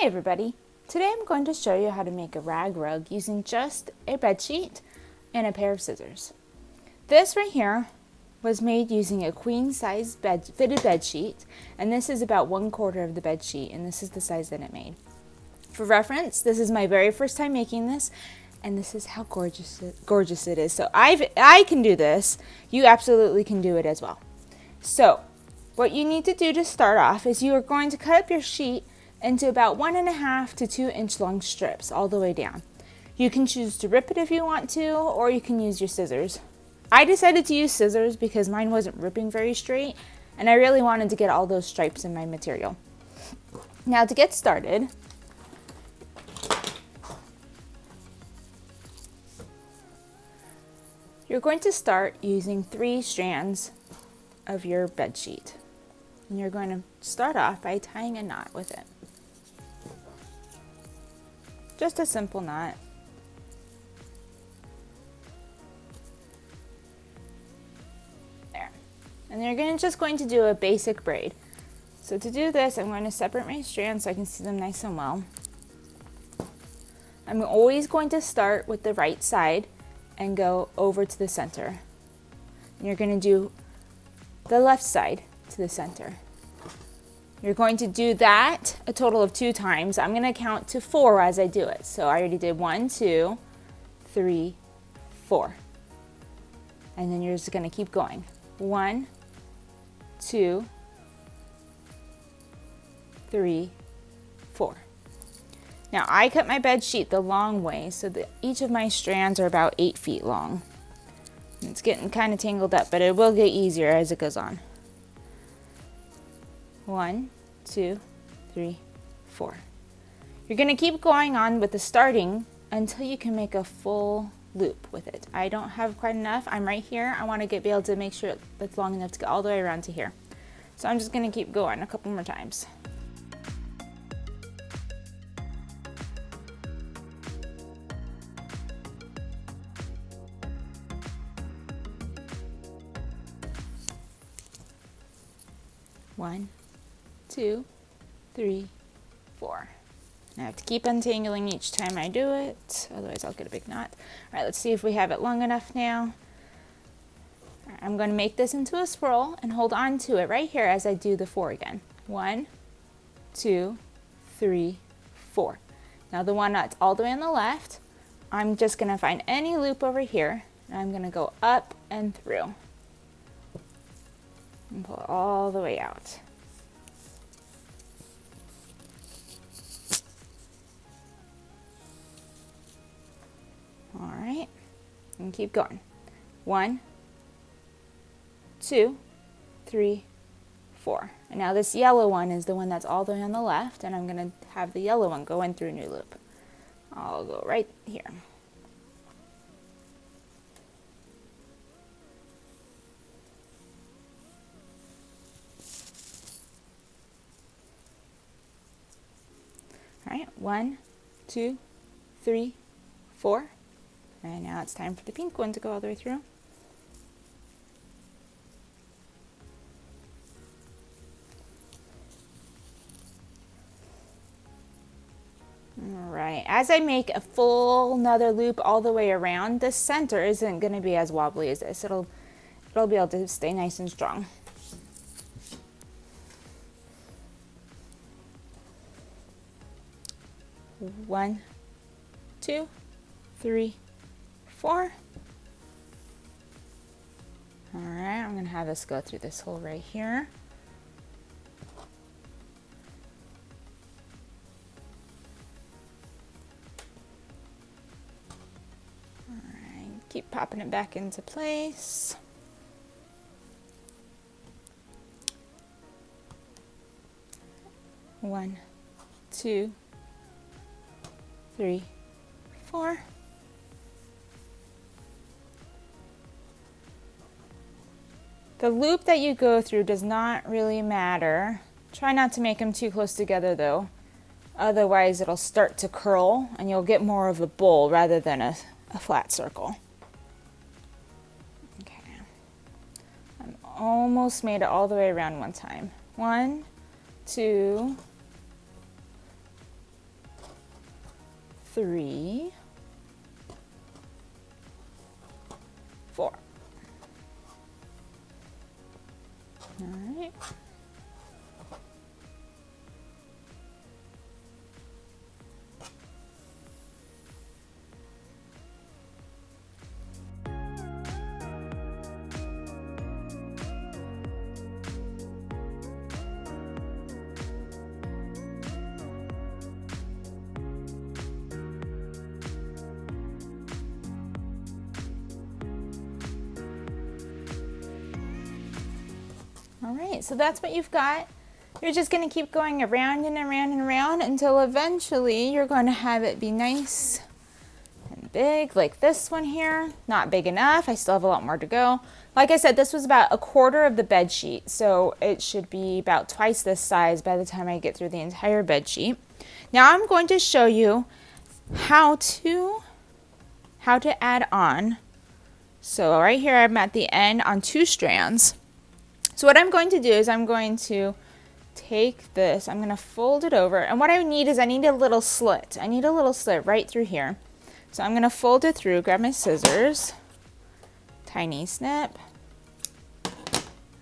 Hi everybody! Today I'm going to show you how to make a rag rug using just a bed sheet and a pair of scissors. This right here was made using a queen size fitted bed sheet, and this is about 1/4 of the bed sheet, and this is the size that it made. For reference, this is my very first time making this, and this is how gorgeous it is. So I can do this. You absolutely can do it as well. So what you need to do to start off is you are going to cut up your sheet into about 1.5 to 2 inch long strips all the way down. You can choose to rip it if you want to, or you can use your scissors. I decided to use scissors because mine wasn't ripping very straight, and I really wanted to get all those stripes in my material. Now to get started, you're going to start using 3 strands of your bed sheet. And you're going to start off by tying a knot with it. Just a simple knot. There. And you're just going to do a basic braid. So to do this, I'm going to separate my strands so I can see them nice and well. I'm always going to start with the right side and go over to the center. And you're going to do the left side to the center. You're going to do that a total of 2 times. I'm going to count to 4 as I do it. So I already did 1, 2, 3, 4. And then you're just going to keep going. 1, 2, 3, 4. Now I cut my bed sheet the long way so that each of my strands are about 8 feet long. It's getting kind of tangled up, but it will get easier as it goes on. 1, 2, 3, 4. You're going to keep going on with the starting until you can make a full loop with it. I don't have quite enough. I'm right here. I want to be able to make sure it's long enough to go all the way around to here. So I'm just going to keep going a couple more times. One, 2, 3, 4. I have to keep untangling each time I do it, otherwise I'll get a big knot. All right, let's see if we have it long enough now. All right, I'm going to make this into a swirl and hold on to it right here as I do the 4 again. 1, 2, 3, 4. Now the one that's all the way on the left, I'm just going to find any loop over here, and I'm going to go up and through. And pull it all the way out. All right, and keep going. 1, 2, 3, 4. And now this yellow one is the one that's all the way on the left, and I'm going to have the yellow one go in through a new loop. I'll go right here. All right, 1, 2, 3, 4. And now it's time for the pink one to go all the way through. All right, as I make a full another loop all the way around, the center isn't going to be as wobbly as this. It'll be able to stay nice and strong. One, 2, 3, 4. All right, I'm going to have this go through this hole right here. All right, keep popping it back into place. One, 2, 3, 4. The loop that you go through does not really matter. Try not to make them too close together though. Otherwise it'll start to curl and you'll get more of a bowl rather than a flat circle. Okay. I'm almost made it all the way around one time. 1, 2, 3, 4. All right. All right, so that's what you've got. You're just going to keep going around and around and around until eventually you're going to have it be nice and big, like this one here. Not big enough. I still have a lot more to go. Like I said, this was about 1/4 of the bed sheet, so it should be about twice this size by the time I get through the entire bed sheet. Now I'm going to show you how to add on. So right here I'm at the end on 2 strands. So what I'm going to do is I'm going to take this, I'm going to fold it over, and what I need is I need a little slit. I need a little slit right through here. So I'm going to fold it through, grab my scissors, tiny snip.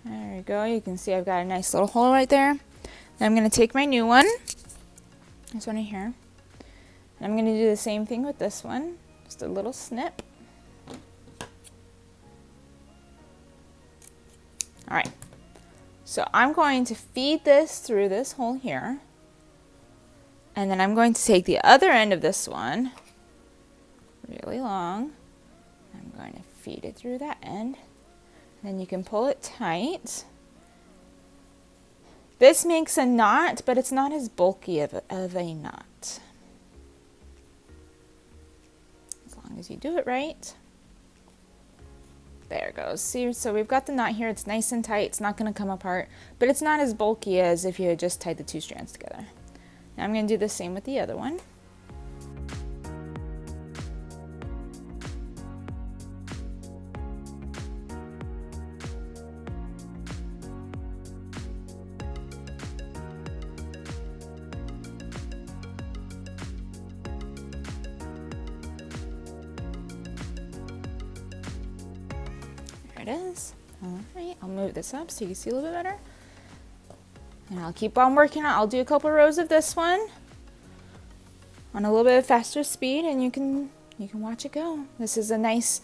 There we go. You can see I've got a nice little hole right there. Then I'm going to take my new one, this one here, and I'm going to do the same thing with this one, just a little snip. All right, so I'm going to feed this through this hole here, and then I'm going to take the other end of this one, really long, I'm going to feed it through that end, and then you can pull it tight. This makes a knot, but it's not as bulky of a knot, as long as you do it right. There it goes. See, so we've got the knot here. It's nice and tight. It's not going to come apart, but it's not as bulky as if you had just tied the 2 strands together. Now I'm going to do the same with the other one. There it is. All right, I'll move this up so you can see a little bit better. And I'll keep on working on. I'll do a couple rows of this one on a little bit faster speed, and you can watch it go. This is a nice,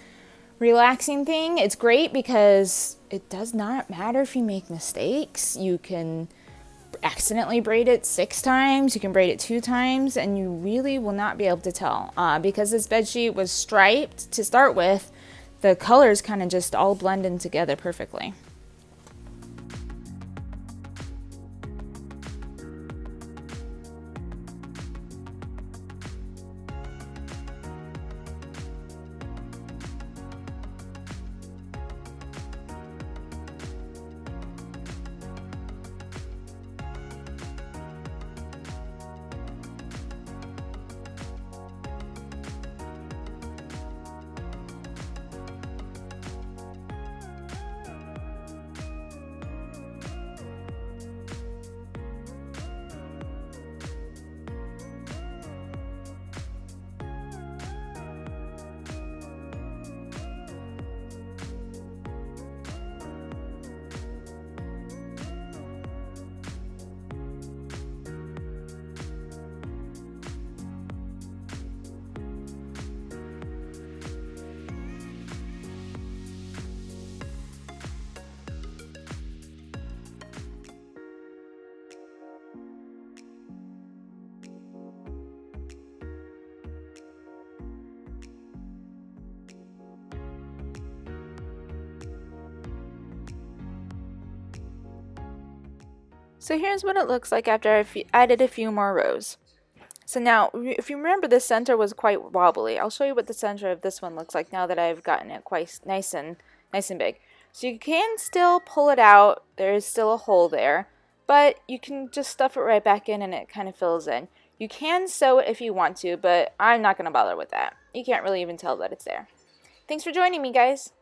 relaxing thing. It's great because it does not matter if you make mistakes. You can accidentally braid it 6 times. You can braid it 2 times, and you really will not be able to tell because this bedsheet was striped to start with. The colors kind of just all blend in together perfectly. So here's what it looks like after I've added a few more rows. So now, if you remember, the center was quite wobbly. I'll show you what the center of this one looks like now that I've gotten it quite nice and big. So you can still pull it out. There is still a hole there, but you can just stuff it right back in and it kind of fills in. You can sew it if you want to, but I'm not going to bother with that. You can't really even tell that it's there. Thanks for joining me, guys.